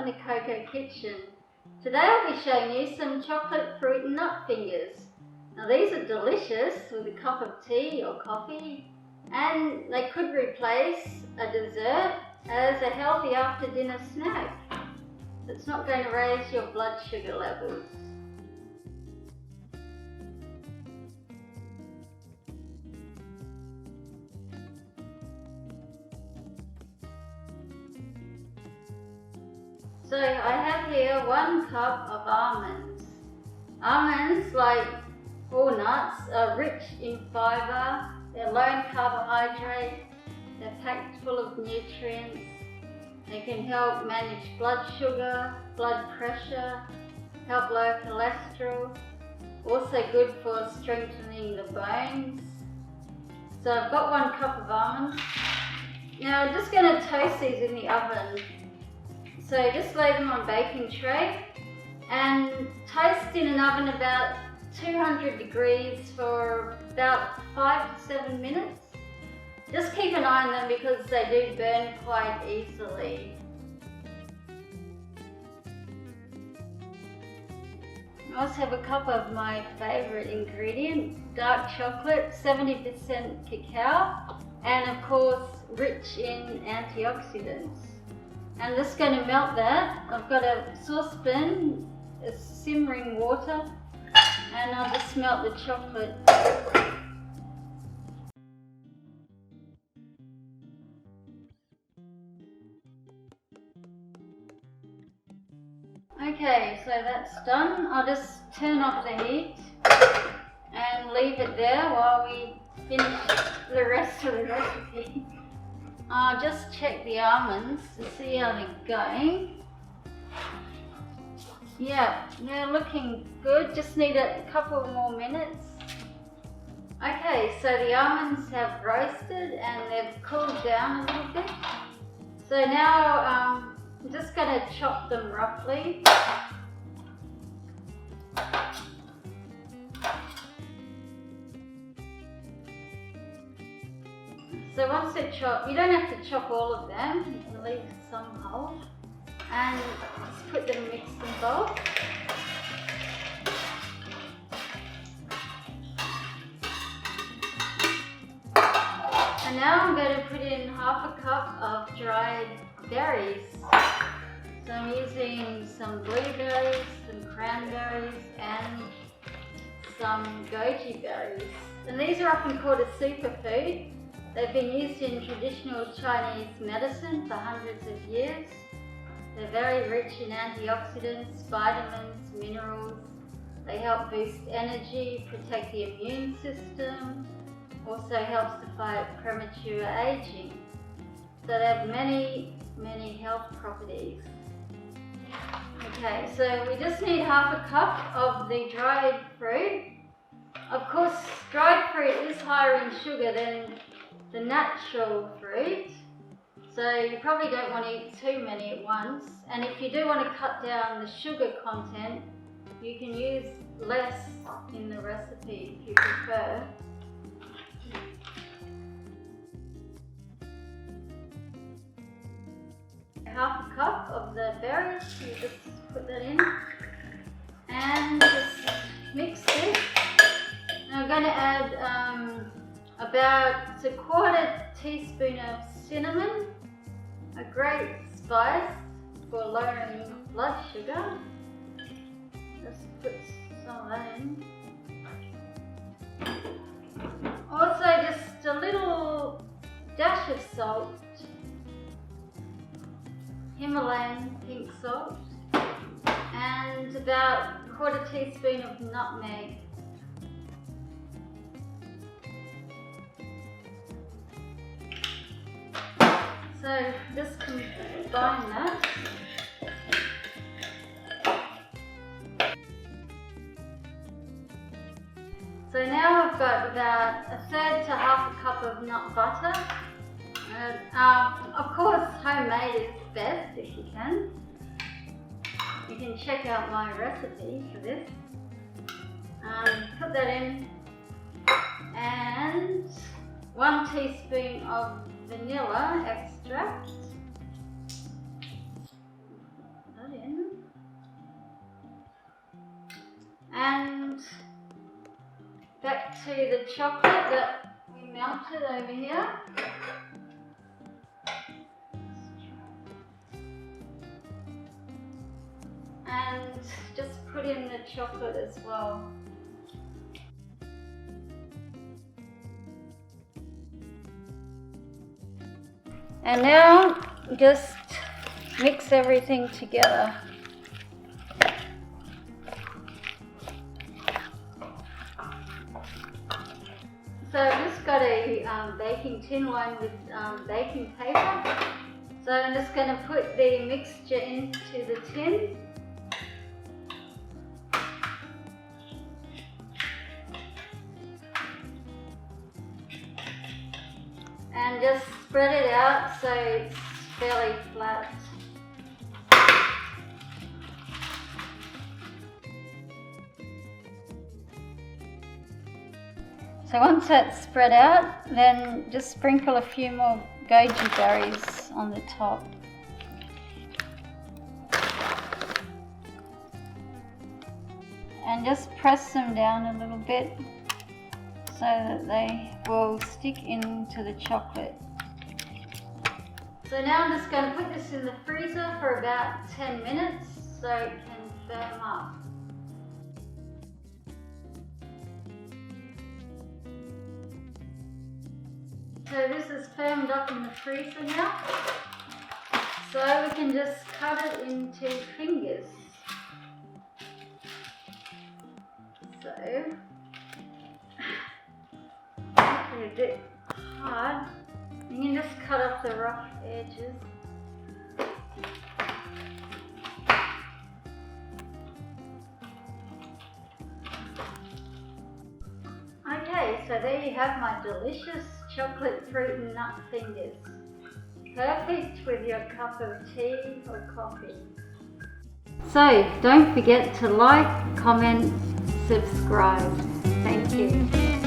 the Coco kitchen. Today I'll be showing you some chocolate fruit nut fingers. Now these are delicious with a cup of tea or coffee, and they could replace a dessert as a healthy after dinner snack. It's not going to raise your blood sugar levels. So I have here 1 cup of almonds. Almonds, like all nuts, are rich in fibre, they're low in carbohydrate, they're packed full of nutrients, they can help manage blood sugar, blood pressure, help lower cholesterol, also good for strengthening the bones. So I've got 1 cup of almonds. Now I'm just going to toast these in the oven. So just lay them on a baking tray and toast in an oven about 200 degrees for about 5 to 7 minutes. Just keep an eye on them because they do burn quite easily. I also have a cup of my favourite ingredient, dark chocolate, 70% cacao, and of course rich in antioxidants. I'm just going to melt that. I've got a saucepan, simmering water, and I'll just melt the chocolate. Okay, so that's done. I'll just turn off the heat and leave it there while we finish the rest of the recipe. I'll just check the almonds to see how they're going. Yeah, they're looking good, just need a couple more minutes. Okay, so the almonds have roasted and they've cooled down a little bit. So now I'm just going to chop them roughly. So once they're chopped, you don't have to chop all of them, you can leave some whole. And just put them in a mixing bowl. And now I'm going to put in half a cup of dried berries. So I'm using some blueberries, some cranberries, and some goji berries. And these are often called a superfood. They've been used in traditional Chinese medicine for hundreds of years. They're very rich in antioxidants, vitamins, minerals. They help boost energy, protect the immune system, also helps to fight premature aging. So they have many health properties. Okay, so we just need half a cup of the dried fruit. Of course, dried fruit is higher in sugar than the natural fruit, so you probably don't want to eat too many at once. And if you do want to cut down the sugar content, you can use less in the recipe if you prefer. Half a cup of the berries, you just put that in and just mix this. Now I'm going to add about 1/4 teaspoon of cinnamon, a great spice for lowering blood sugar. Just put some of that in. Also just a little dash of salt, Himalayan pink salt, and about 1/4 teaspoon of nutmeg. So just combine that. So now I've got about 1/3 to half a cup of nut butter. Of course, homemade is best if you can. You can check out my recipe for this. Put that in, and 1 teaspoon of vanilla extract. to the chocolate that we melted over here. And just put in the chocolate as well. And now just mix everything together. So I've just got a baking tin lined with baking paper. So I'm just going to put the mixture into the tin. And just spread it out so it's fairly flat. So once that's spread out, then just sprinkle a few more goji berries on the top. And just press them down a little bit so that they will stick into the chocolate. So now I'm just going to put this in the freezer for about 10 minutes so it can firm up. So this is firmed up in the freezer now. So we can just cut it into fingers. So a bit hard. You can just cut off the rough edges. Okay, so there you have my delicious chocolate fruit and nut fingers. Perfect with your cup of tea or coffee. So don't forget to like, comment, subscribe. Thank you.